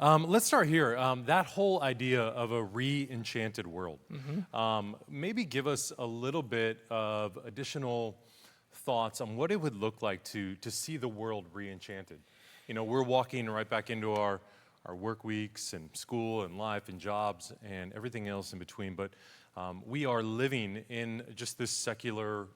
Let's start here. That whole idea of a re-enchanted world. Maybe give us a little bit of additional thoughts on what it would look like to see the world re-enchanted. You know, we're walking right back into our work weeks and school and life and jobs and everything else in between, but we are living in just this secular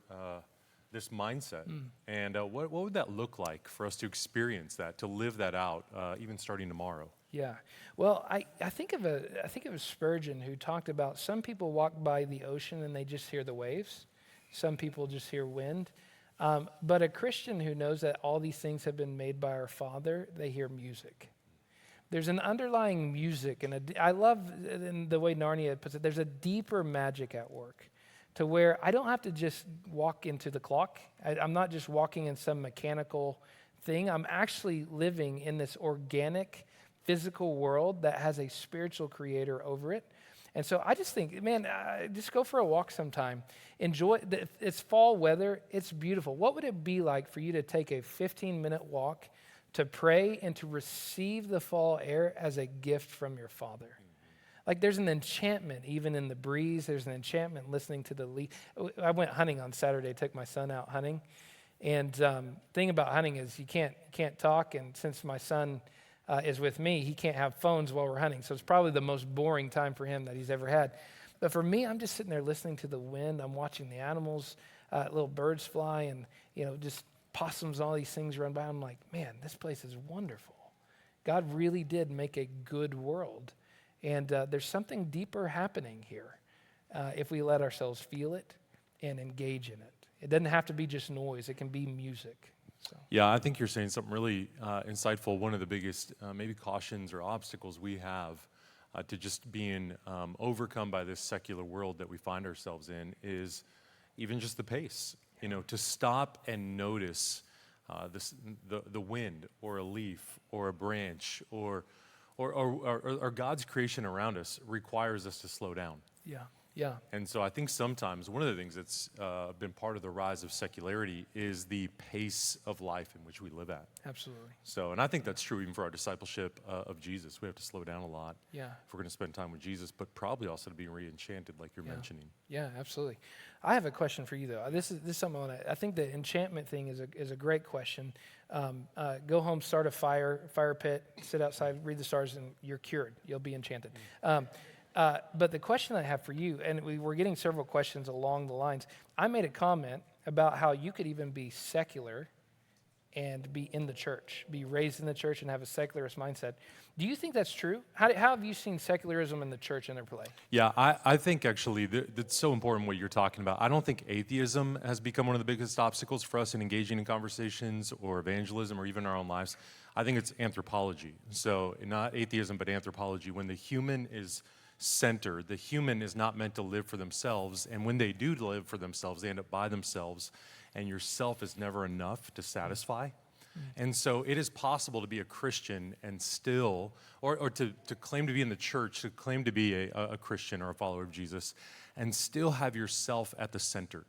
this mindset. And what would that look like for us to experience that, to live that out, even starting tomorrow? Yeah. Well, I think of Spurgeon, who talked about some people walk by the ocean and they just hear the waves. Some people just hear wind. But a Christian who knows that all these things have been made by our Father, they hear music. There's an underlying music, and I love in the way Narnia puts it, there's a deeper magic at work, to where I don't have to just walk into the clock. I'm not just walking in some mechanical thing. I'm actually living in this organic, physical world that has a spiritual creator over it. And so I just think, man, just go for a walk sometime. Enjoy, it's fall weather, it's beautiful. What would it be like for you to take a 15-minute walk to pray and to receive the fall air as a gift from your Father? Like, there's an enchantment even in the breeze. There's an enchantment listening to the leaf. I went hunting on Saturday, took my son out hunting. And thing about hunting is you can't talk, and since my son is with me, he can't have phones while we're hunting. So it's probably the most boring time for him that he's ever had. But for me, I'm just sitting there listening to the wind. I'm watching the animals, little birds fly, and just possums, all these things run by. I'm like, man, this place is wonderful. God really did make a good world. And there's something deeper happening here if we let ourselves feel it and engage in it. It doesn't have to be just noise. It can be music. So. Yeah, I think you're saying something really insightful. One of the biggest maybe cautions or obstacles we have to just being overcome by this secular world that we find ourselves in is even just the pace. You know, to stop and notice the wind or a leaf or a branch or God's creation around us requires us to slow down. Yeah. And so I think sometimes one of the things that's been part of the rise of secularity is the pace of life in which we live at. Absolutely. So, and I think that's true even for our discipleship of Jesus. We have to slow down a lot if we're going to spend time with Jesus, but probably also to be re-enchanted like you're mentioning. Yeah, absolutely. I have a question for you, though. This is something I think the enchantment thing is a great question. Go home, start a fire pit, sit outside, read the stars, and you're cured. You'll be enchanted. But the question I have for you, and we were getting several questions along the lines, I made a comment about how you could even be secular and be in the church, be raised in the church and have a secularist mindset. Do you think that's true? How have you seen secularism in the church interplay? Yeah, I think actually that's so important what you're talking about. I don't think atheism has become one of the biggest obstacles for us in engaging in conversations or evangelism or even our own lives. I think it's anthropology. So not atheism, but anthropology. When the human is centered, the human is not meant to live for themselves, and when they do live for themselves, they end up by themselves, and yourself is never enough to satisfy. And so it is possible to be a Christian and still, or to claim to be in the church, to claim to be a Christian or a follower of Jesus, and still have yourself at the center.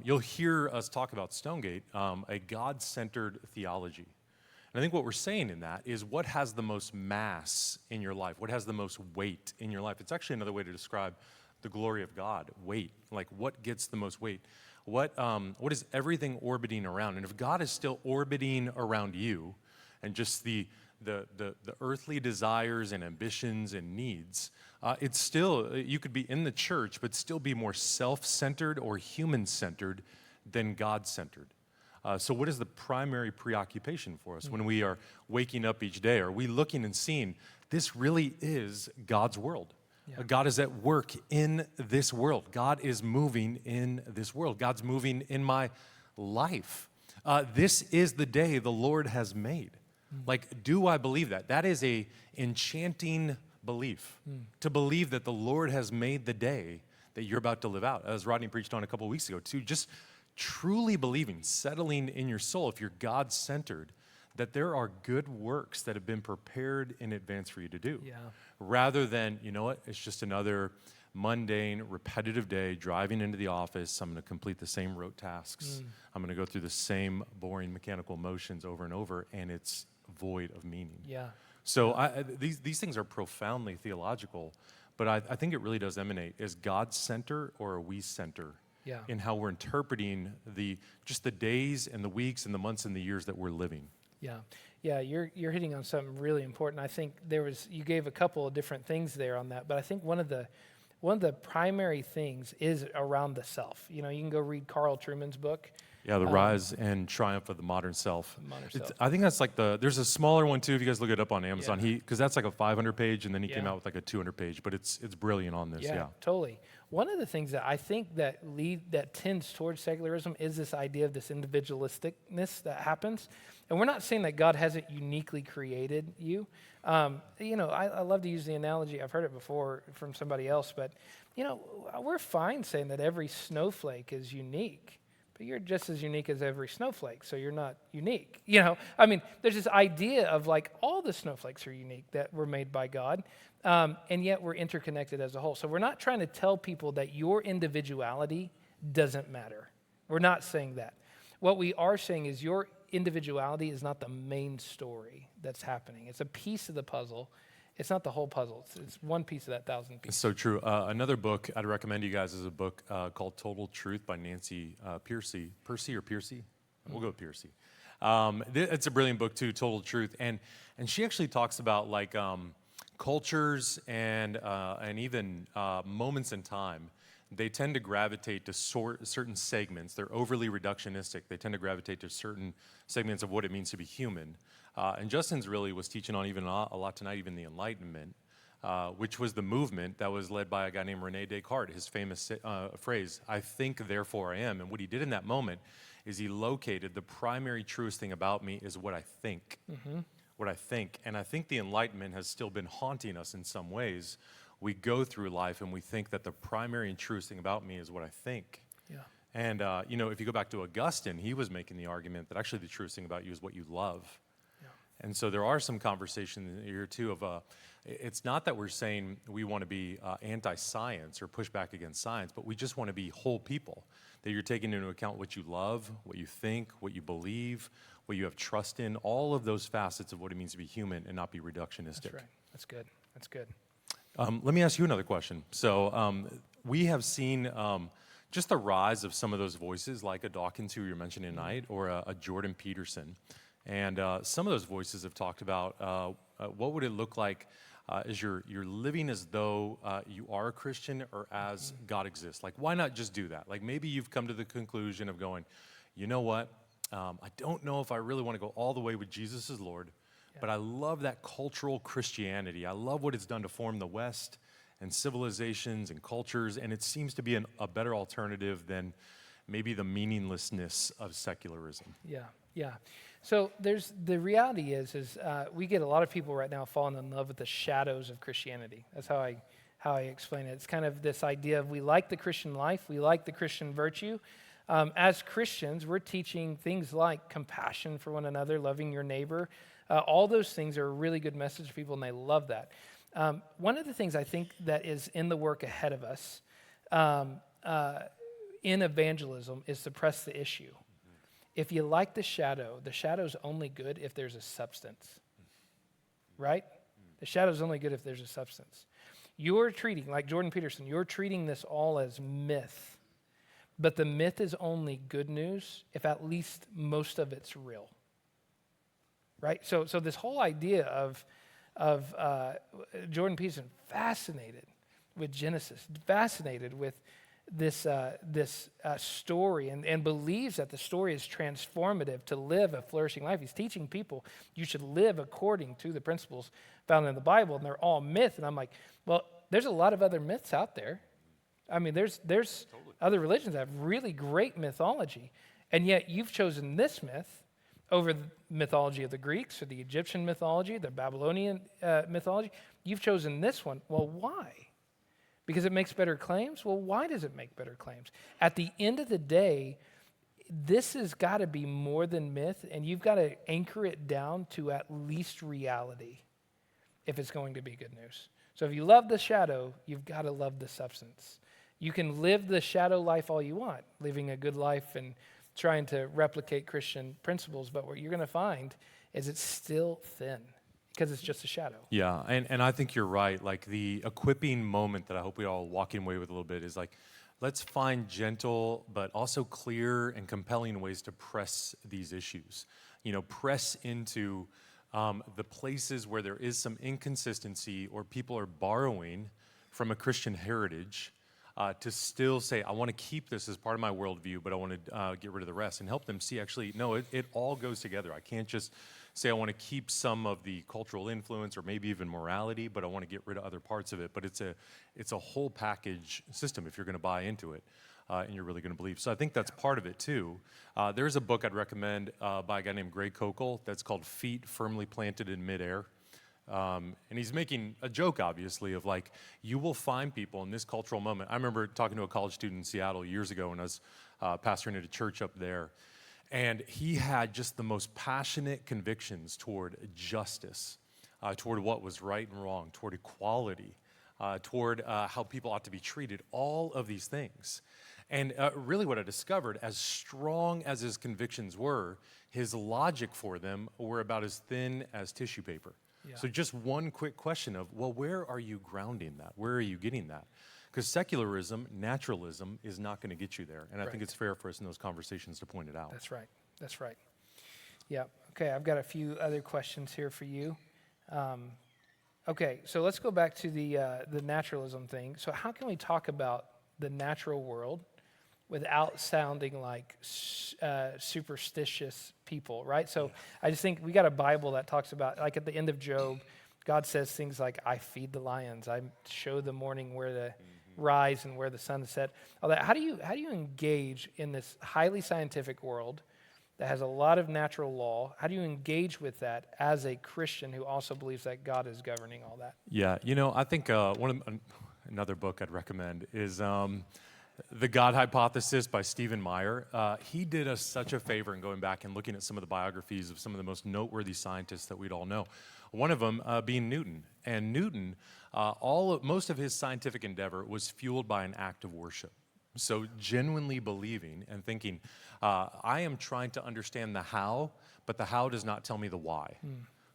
You'll hear us talk about Stonegate, a God-centered theology. And I think what we're saying in that is what has the most mass in your life? What has the most weight in your life? It's actually another way to describe the glory of God, weight. Like what gets the most weight? What is everything orbiting around? And if God is still orbiting around you and just the earthly desires and ambitions and needs, it's still, you could be in the church, but still be more self-centered or human-centered than God-centered. So what is the primary preoccupation for us when we are waking up each day? Are we looking and seeing this really is God's world? Yeah. God is at work in this world. God is moving in this world. God's moving in my life. This is the day the Lord has made. Like, do I believe that? That is a enchanting belief. To believe that the Lord has made the day that you're about to live out. As Rodney preached on a couple weeks ago, too, just truly believing, settling in your soul, if you're God-centered, that there are good works that have been prepared in advance for you to do. Yeah. Rather than, you know what, it's just another mundane, repetitive day, driving into the office, I'm going to complete the same rote tasks. I'm going to go through the same boring mechanical motions over and over, and it's void of meaning. Yeah. So these things are profoundly theological, but I think it really does emanate. Is God center or are we center Yeah. in how we're interpreting just the days and the weeks and the months and the years that we're living? Yeah, yeah, you're hitting on something really important. I think you gave a couple of different things there on that, but I think one of the primary things is around the self. You can go read Carl Trueman's book. Yeah, the rise and triumph of the modern self. Modern self. I think that's like there's a smaller one too, if you guys look it up on Amazon. Yeah. Because that's like a 500-page, and then he came Yeah. out with like a 200-page, but it's brilliant on this, yeah. Totally. One of the things that I think that tends towards secularism is this idea of this individualisticness that happens. And we're not saying that God hasn't uniquely created you. I love to use the analogy, I've heard it before from somebody else, but, we're fine saying that every snowflake is unique. But you're just as unique as every snowflake, so you're not unique. There's this idea of like all the snowflakes are unique that were made by God, and yet we're interconnected as a whole. So we're not trying to tell people that your individuality doesn't matter. We're not saying that. What we are saying is your individuality is not the main story that's happening. It's a piece of the puzzle. It's not the whole puzzle. It's one piece of that 1,000 pieces. It's so true. Another book I'd recommend you guys is a book called Total Truth by Nancy Piercy. Percy or Piercy? We'll go with Piercy. It's a brilliant book too, Total Truth. And she actually talks about like cultures and even moments in time. They tend to gravitate to certain segments. They're overly reductionistic. They tend to gravitate to certain segments of what it means to be human. And Justin's really was teaching on even a lot tonight, even the Enlightenment, which was the movement that was led by a guy named Rene Descartes. His famous phrase, "I think, therefore I am." And what he did in that moment is he located the primary truest thing about me is what I think. Mm-hmm. What I think. And I think the Enlightenment has still been haunting us in some ways. We go through life and we think that the primary and truest thing about me is what I think. Yeah. And, if you go back to Augustine, he was making the argument that actually the truest thing about you is what you love. And so there are some conversations here too of, it's not that we're saying we want to be anti-science or push back against science, but we just want to be whole people, that you're taking into account what you love, what you think, what you believe, what you have trust in, all of those facets of what it means to be human and not be reductionistic. That's right. That's good. That's good. Let me ask you another question. So we have seen just the rise of some of those voices like a Dawkins who you're mentioning tonight or a Jordan Peterson. And some of those voices have talked about what would it look like as you're living as though you are a Christian or as God exists. Like, why not just do that? Like, maybe you've come to the conclusion of going, you know what? I don't know if I really want to go all the way with Jesus as Lord, but I love that cultural Christianity. I love what it's done to form the West and civilizations and cultures, and it seems to be a better alternative than maybe the meaninglessness of secularism. Yeah. So the reality is we get a lot of people right now falling in love with the shadows of Christianity. That's how I explain it. It's kind of this idea of we like the Christian life, we like the Christian virtue. As Christians, we're teaching things like compassion for one another, loving your neighbor. All those things are a really good message to people, and they love that. One of the things I think that is in the work ahead of us in evangelism is to press the issue. If you like the shadow's only good if there's a substance, right? The shadow's only good if there's a substance. You're treating, like Jordan Peterson, you're treating this all as myth, but the myth is only good news if at least most of it's real, right? So this whole idea of Jordan Peterson, fascinated with Genesis, fascinated with this story and believes that the story is transformative to live a flourishing life. He's teaching people you should live according to the principles found in the Bible, and they're all myth. And I'm like, well, there's a lot of other myths out there. I mean, there's totally. Other religions that have really great mythology, and yet you've chosen this myth over the mythology of the Greeks or the Egyptian mythology, the Babylonian mythology. You've chosen this one. Well, why? Because it makes better claims? Well, why does it make better claims? At the end of the day, this has got to be more than myth, and you've got to anchor it down to at least reality if it's going to be good news. So if you love the shadow, you've got to love the substance. You can live the shadow life all you want, living a good life and trying to replicate Christian principles, but what you're going to find is it's still thin. because it's just a shadow. Yeah, and I think you're right. Like the equipping moment that I hope we all walking away with a little bit is like, let's find gentle but also clear and compelling ways to press these issues. Press into the places where there is some inconsistency or people are borrowing from a Christian heritage to still say, I want to keep this as part of my worldview, but I want to get rid of the rest, and help them see actually, no, it all goes together. I can't just say I want to keep some of the cultural influence or maybe even morality, but I want to get rid of other parts of it. But it's a whole package system if you're going to buy into it and you're really going to believe. So I think that's part of it too. There's a book I'd recommend by a guy named Greg Koukl that's called Feet Firmly Planted in Midair. And he's making a joke, obviously, of like, you will find people in this cultural moment. I remember talking to a college student in Seattle years ago when I was pastoring at a church up there. And he had just the most passionate convictions toward justice, toward what was right and wrong, toward equality, toward how people ought to be treated, all of these things. And really what I discovered, as strong as his convictions were, his logic for them were about as thin as tissue paper. Yeah. So just one quick question of, well, where are you grounding that? Where are you getting that? Because secularism, naturalism, is not going to get you there. And I think it's fair for us in those conversations to point it out. That's right. That's right. Yeah. Okay, I've got a few other questions here for you. Okay, so let's go back to the naturalism thing. So how can we talk about the natural world without sounding like superstitious people, right? So I just think we got a Bible that talks about, like at the end of Job, God says things like, I feed the lions, I show the morning where to rise and where the sun is set. All that. How do you engage in this highly scientific world that has a lot of natural law? How do you engage with that as a Christian who also believes that God is governing all that? Yeah, I think another book I'd recommend is The God Hypothesis by Stephen Meyer. He did us such a favor in going back and looking at some of the biographies of some of the most noteworthy scientists that we'd all know. One of them being Newton. And Newton, most of his scientific endeavor was fueled by an act of worship. So genuinely believing and thinking, I am trying to understand the how, but the how does not tell me the why.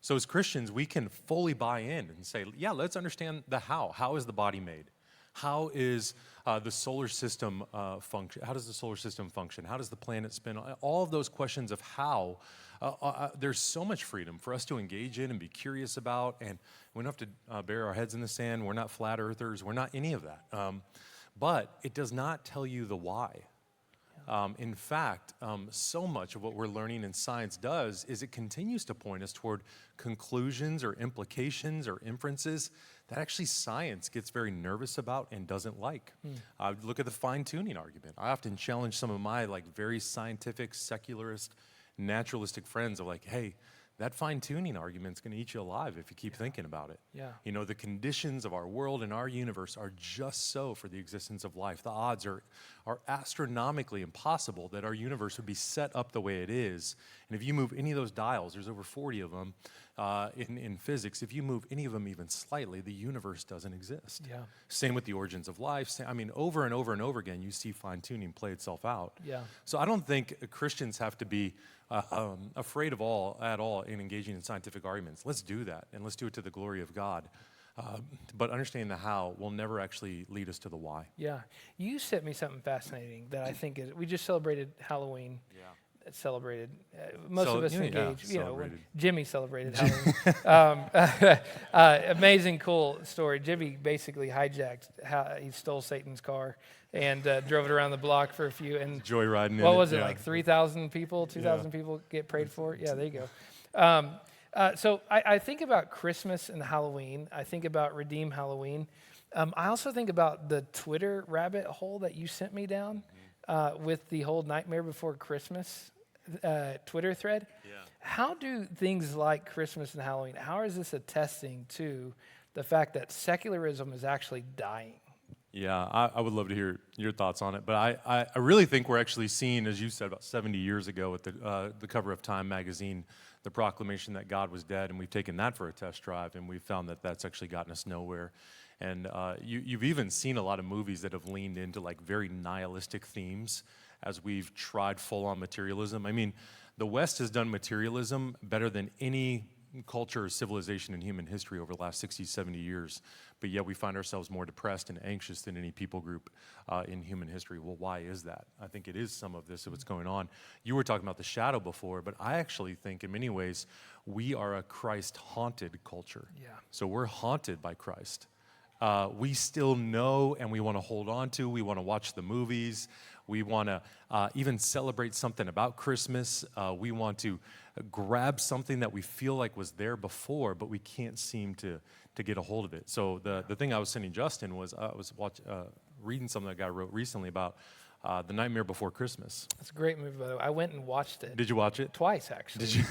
So as Christians, we can fully buy in and say, yeah, let's understand the how. How is the body made? How is the solar system function? How does the solar system function? How does the planet spin? All of those questions of how, there's so much freedom for us to engage in and be curious about, and we don't have to bury our heads in the sand. We're not flat earthers. We're not any of that. But it does not tell you the why. In fact, so much of what we're learning in science does is it continues to point us toward conclusions or implications or inferences that actually science gets very nervous about and doesn't like. Look at the fine-tuning argument. I often challenge some of my very scientific, secularist, naturalistic friends of hey, that fine-tuning argument's going to eat you alive if you keep thinking about it. Yeah. The conditions of our world and our universe are just so for the existence of life. The odds are astronomically impossible that our universe would be set up the way it is. And if you move any of those dials, there's over 40 of them in physics, if you move any of them even slightly, the universe doesn't exist. Yeah. Same with the origins of life. Over and over and over again, you see fine-tuning play itself out. Yeah. So I don't think Christians have to be afraid at all in engaging in scientific arguments. Let's do that, and let's do it to the glory of God. But understanding the how will never actually lead us to the why. Yeah. You sent me something fascinating that I think is, we just celebrated Halloween. Yeah. Celebrated. Most of us engaged. When Jimmy celebrated Halloween. Amazing, cool story. Jimmy basically he stole Satan's car and drove it around the block for a few. And joyriding. What was it, 3,000 people, 2,000 people get prayed for? Yeah, there you go. So I think about Christmas and Halloween. I think about Redeem Halloween. I also think about the Twitter rabbit hole that you sent me down with the whole Nightmare Before Christmas Twitter thread. Yeah. How do things like Christmas and Halloween, how is this attesting to the fact that secularism is actually dying? Yeah, I would love to hear your thoughts on it. But I really think we're actually seeing, as you said, about 70 years ago at the cover of Time magazine, the proclamation that God was dead, and we've taken that for a test drive, and we've found that that's actually gotten us nowhere. And you've even seen a lot of movies that have leaned into very nihilistic themes as we've tried full-on materialism. The West has done materialism better than any culture or civilization in human history over the last 60, 70 years, but yet we find ourselves more depressed and anxious than any people group in human history. Well, why is that? I think it is some of this of what's going on. You were talking about the shadow before, but I actually think in many ways we are a Christ-haunted culture. Yeah. So we're haunted by Christ. We still know and we want to hold on to. We want to watch the movies. We want to even celebrate something about Christmas. We want to grab something that we feel like was there before, but we can't seem to get a hold of it. So the thing I was sending Justin was I was reading something that guy wrote recently about The Nightmare Before Christmas. It's a great movie, by the way. I went and watched it. Did you watch it? Twice, actually. Did you?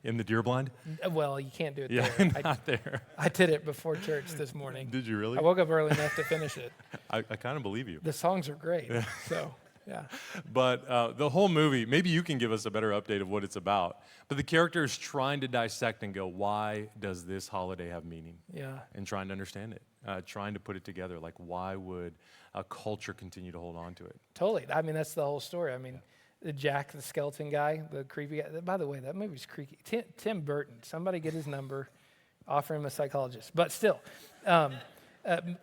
In the deer blind? Well, you can't do it Yeah, there. not there. I did it before church this morning. Did you really? I woke up early enough to finish it. I kind of believe you. The songs are great. So, yeah. But the whole movie, maybe you can give us a better update of what it's about. But the character is trying to dissect and go, why does this holiday have meaning? Yeah. And trying to understand it, trying to put it together. Like, why would a culture continue to hold on to it? Totally. I mean, that's the whole story. I mean, the Jack the Skeleton guy, the creepy guy. By the way, that movie's creepy. Tim Burton. Somebody get his number, offer him a psychologist. But still,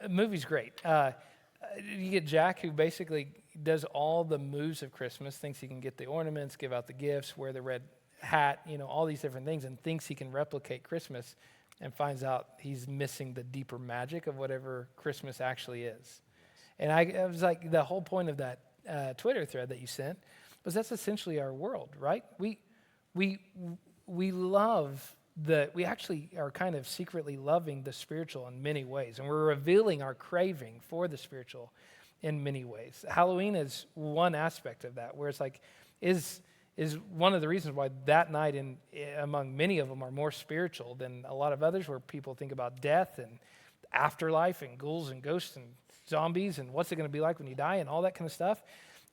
movie's great. You get Jack, who basically does all the moves of Christmas, thinks he can get the ornaments, give out the gifts, wear the red hat, all these different things, and thinks he can replicate Christmas, and finds out he's missing the deeper magic of whatever Christmas actually is. And I was like, the whole point of that Twitter thread that you sent was that's essentially our world, right? We love we actually are kind of secretly loving the spiritual in many ways, and we're revealing our craving for the spiritual in many ways. Halloween is one aspect of that, where it's like, is one of the reasons why that night among many of them are more spiritual than a lot of others, where people think about death and afterlife and ghouls and ghosts and zombies and what's it going to be like when you die and all that kind of stuff.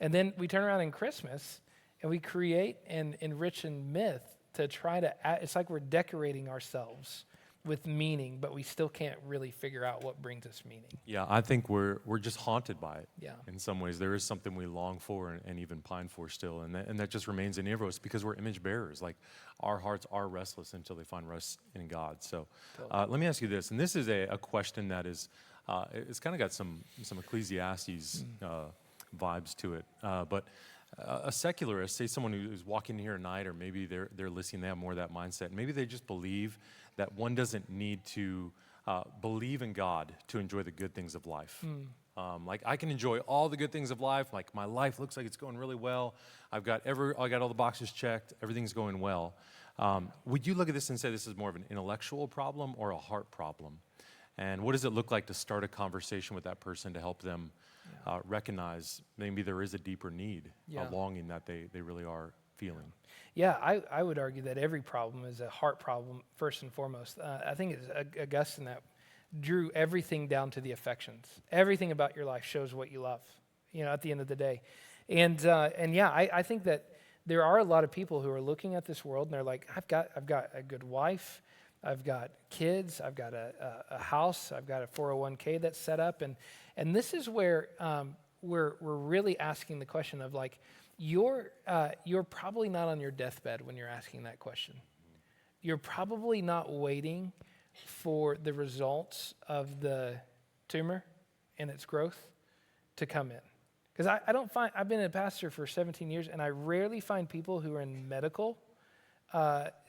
And then we turn around in Christmas and we create and enrich in myth to try to, it's like we're decorating ourselves with meaning, but we still can't really figure out what brings us meaning. Yeah, I think we're just haunted by it. Yeah. In some ways, there is something we long for and even pine for still, and that just remains in every of us because we're image bearers. Like, our hearts are restless until they find rest in God. So let me ask you this, and this is a question that is, it's kind of got some Ecclesiastes vibes to it, but a secularist, say someone who's walking here tonight, or maybe they're listening, they have more of that mindset. Maybe they just believe that one doesn't need to believe in God to enjoy the good things of life. Like, I can enjoy all the good things of life. Like, my life looks like it's going really well. I got all the boxes checked. Everything's going well. Would you look at this and say this is more of an intellectual problem or a heart problem? And what does it look like to start a conversation with that person to help them recognize maybe there is a deeper need, a longing that they really are feeling? Yeah, I would argue that every problem is a heart problem, first and foremost. I think it's Augustine that drew everything down to the affections. Everything about your life shows what you love, at the end of the day. And yeah, I think that there are a lot of people who are looking at this world and they're like, I've got a good wife, I've got kids, I've got a house, I've got a 401k that's set up. And this is where we're really asking the question of, like, you're probably not on your deathbed when you're asking that question. You're probably not waiting for the results of the tumor and its growth to come in. Because I've been a pastor for 17 years, and I rarely find people who are in medical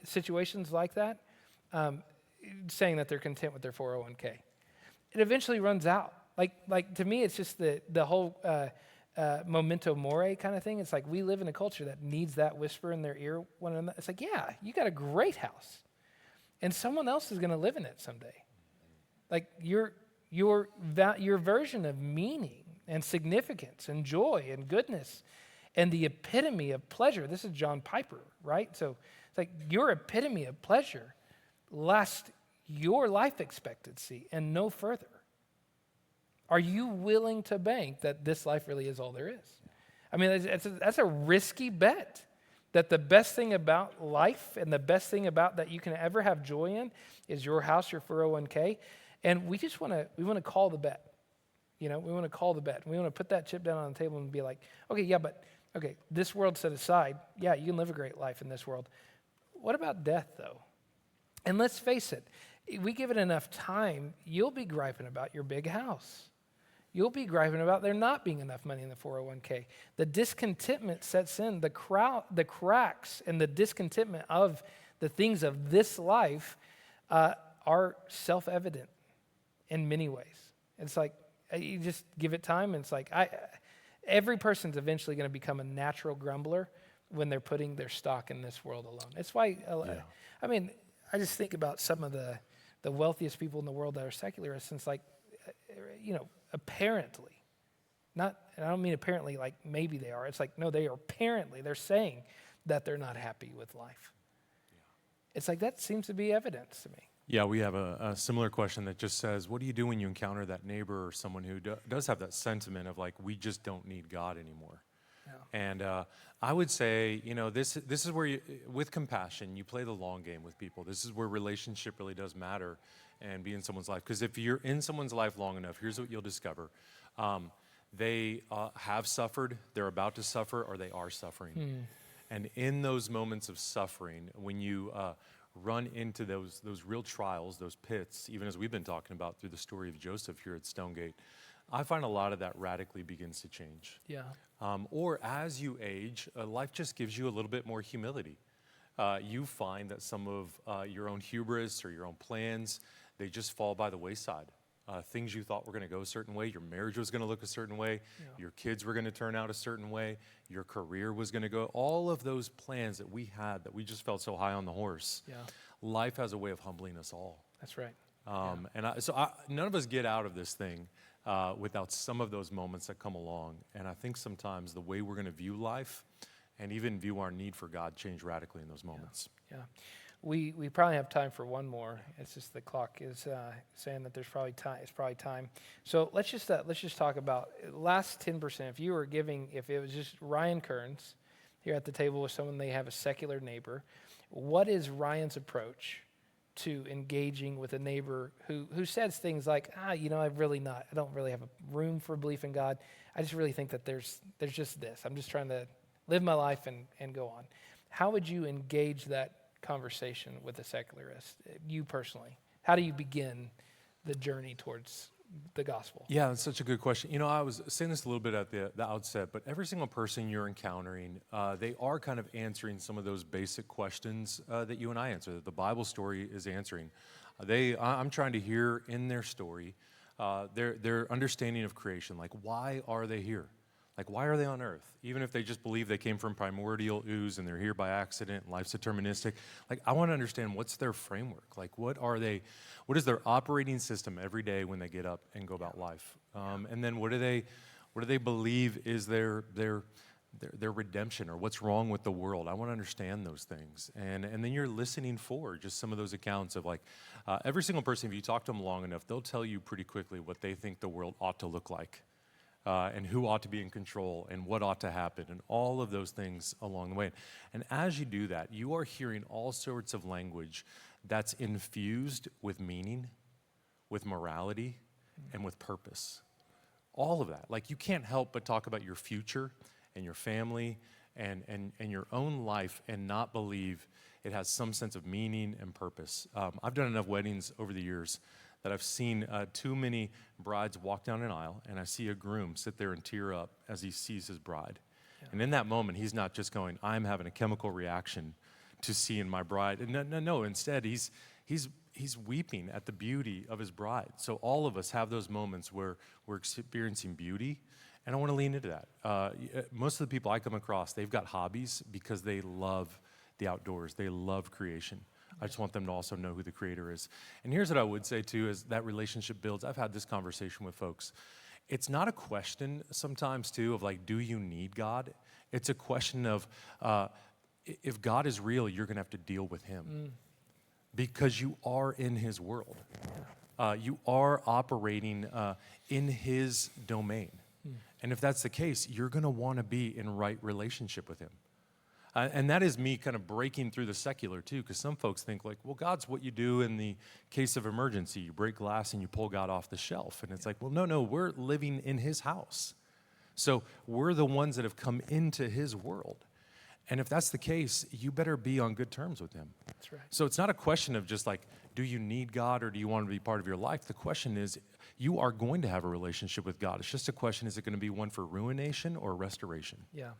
situations like that saying that they're content with their 401k. It eventually runs out. Like to me, it's just the whole memento mori kind of thing. It's like we live in a culture that needs that whisper in their ear. It's like, yeah, you got a great house, and someone else is going to live in it someday. Like your version of meaning and significance and joy and goodness and the epitome of pleasure. This is John Piper, right? So it's like your epitome of pleasure lasts your life expectancy and no further. Are you willing to bank that this life really is all there is? I mean, that's a risky bet, that the best thing about life and the best thing about that you can ever have joy in is your house, your 401k. And we want to call the bet. We want to call the bet. We want to put that chip down on the table and be like, okay, this world set aside, yeah, you can live a great life in this world. What about death, though? And let's face it, we give it enough time, you'll be griping about your big house. You'll be griping about there not being enough money in the 401k. The discontentment sets in, the cracks and the discontentment of the things of this life are self-evident in many ways. It's like, you just give it time, and it's like, every person's eventually going to become a natural grumbler when they're putting their stock in this world alone. It's why, I mean, I just think about some of the wealthiest people in the world that are secularists, and it's like, apparently, and I don't mean apparently like maybe they are. It's like, no, they are apparently, they're saying that they're not happy with life. Yeah. It's like, that seems to be evidence to me. Yeah, we have a similar question that just says, what do you do when you encounter that neighbor or someone who does have that sentiment of like, we just don't need God anymore? Yeah. And I would say, this is where with compassion, you play the long game with people. This is where relationship really does matter and be in someone's life. Because if you're in someone's life long enough, here's what you'll discover. They have suffered, they're about to suffer, or they are suffering. And in those moments of suffering, when you run into those real trials, those pits, even as we've been talking about through the story of Joseph here at Stonegate, I find a lot of that radically begins to change. Yeah. Or as you age, life just gives you a little bit more humility. You find that some of your own hubris or your own plans, they just fall by the wayside. Things you thought were going to go a certain way, your marriage was going to look a certain way, your kids were going to turn out a certain way, your career was going to go, all of those plans that we had that we just felt so high on the horse. Yeah. Life has a way of humbling us all. That's right. And none of us get out of this thing without some of those moments that come along. And I think sometimes the way we're going to view life and even view our need for God change radically in those moments. Yeah. We probably have time for one more. It's just the clock is saying that there's probably time. It's probably time. So let's just talk about last 10%. If you were giving, if it was just Ryan Kearns here at the table with someone, they have a secular neighbor, what is Ryan's approach to engaging with a neighbor who says things like, I don't really have a room for belief in God. I just really think that there's just this. I'm just trying to live my life and go on. How would you engage that conversation with a secularist, you personally? How do you begin the journey towards the gospel? Yeah, that's such a good question. I was saying this a little bit at the outset, but every single person you're encountering, they are kind of answering some of those basic questions that you and I answer, that the Bible story is answering. I'm trying to hear in their story their understanding of creation, like why are they here? Like, why are they on earth? Even if they just believe they came from primordial ooze and they're here by accident, and life's deterministic. Like, I want to understand what's their framework. Like, what is their operating system every day when they get up and go about life? And then what do they believe is their redemption, or what's wrong with the world? I want to understand those things. And then you're listening for just some of those accounts of like, every single person, if you talk to them long enough, they'll tell you pretty quickly what they think the world ought to look like. And who ought to be in control and what ought to happen and all of those things along the way. And as you do that, you are hearing all sorts of language that's infused with meaning, with morality, and with purpose. All of that. Like, you can't help but talk about your future and your family and your own life and not believe it has some sense of meaning and purpose. I've done enough weddings over the years that I've seen too many brides walk down an aisle, and I see a groom sit there and tear up as he sees his bride. Yeah. And in that moment, he's not just going, I'm having a chemical reaction to seeing my bride. No. Instead, he's weeping at the beauty of his bride. So all of us have those moments where we're experiencing beauty, and I want to lean into that. Most of the people I come across, they've got hobbies because they love the outdoors. They love creation. I just want them to also know who the Creator is. And here's what I would say, too, as that relationship builds. I've had this conversation with folks. It's not a question sometimes, too, of like, do you need God? It's a question of if God is real, you're going to have to deal with Him because you are in His world. You are operating in His domain. And if that's the case, you're going to want to be in right relationship with Him. And that is me kind of breaking through the secular, too, because some folks think like, well, God's what you do in the case of emergency. You break glass and you pull God off the shelf. And it's like, well, no, we're living in His house. So we're the ones that have come into His world. And if that's the case, you better be on good terms with him. That's right. So it's not a question of just like, do you need God or do you want to be part of your life? The question is, you are going to have a relationship with God. It's just a question, is it going to be one for ruination or restoration? Yeah.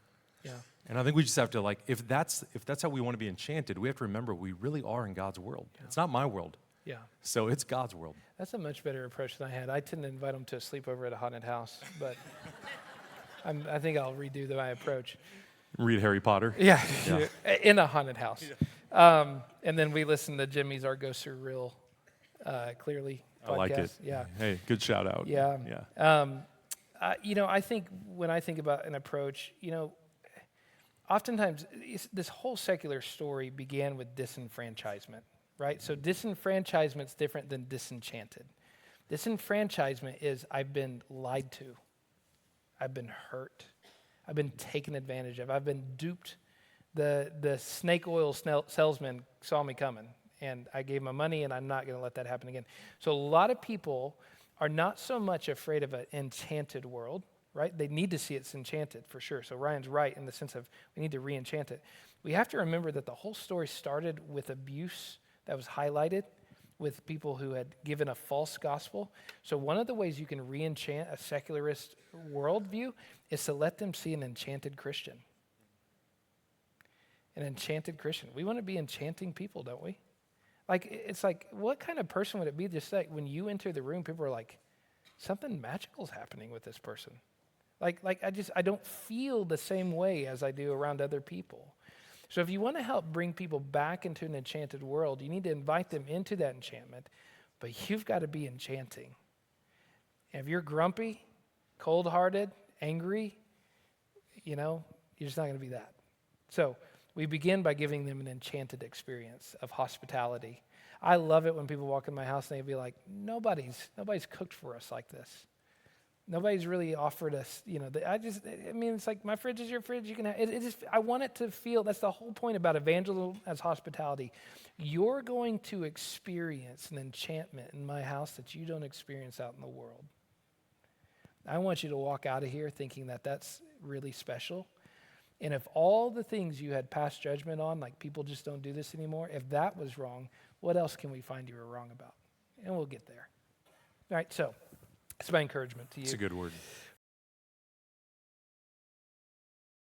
Yeah. And I think we just have to like, if that's how we want to be enchanted, we have to remember we really are in God's world. Yeah. It's not my world. Yeah. So it's God's world. That's a much better approach than I had. I tend to invite them to a sleepover at a haunted house, but I think I'll redo my approach. Read Harry Potter. Yeah, in a haunted house. Yeah. And then we listen to Jimmy's Our Ghosts Are Real Clearly podcast. I like it. Yeah. Hey, good shout out. Yeah. Yeah. I think when I think about an approach, oftentimes this whole secular story began with disenfranchisement, right? So disenfranchisement's different than disenchanted. Disenfranchisement is I've been lied to. I've been hurt. I've been taken advantage of. I've been duped. The snake oil salesman saw me coming, and I gave my money, and I'm not going to let that happen again. So a lot of people are not so much afraid of an enchanted world, right? They need to see it's enchanted for sure. So Ryan's right in the sense of we need to re-enchant it. We have to remember that the whole story started with abuse that was highlighted with people who had given a false gospel. So one of the ways you can re-enchant a secularist worldview is to let them see an enchanted Christian. An enchanted Christian. We want to be enchanting people, don't we? Like, it's like, what kind of person would it be just like when you enter the room, people are like, something magical is happening with this person. Like I don't feel the same way as I do around other people. So if you want to help bring people back into an enchanted world, you need to invite them into that enchantment, but you've got to be enchanting. And if you're grumpy, cold-hearted, angry, you're just not going to be that. So we begin by giving them an enchanted experience of hospitality. I love it when people walk in my house and they'd be like, nobody's cooked for us like this. Nobody's really offered us, it's like my fridge is your fridge. You can have it. I want it to feel, that's the whole point about evangelism as hospitality. You're going to experience an enchantment in my house that you don't experience out in the world. I want you to walk out of here thinking that that's really special. And if all the things you had passed judgment on, like people just don't do this anymore, if that was wrong, what else can we find you were wrong about? And we'll get there. All right, so that's my encouragement to you. It's a good word.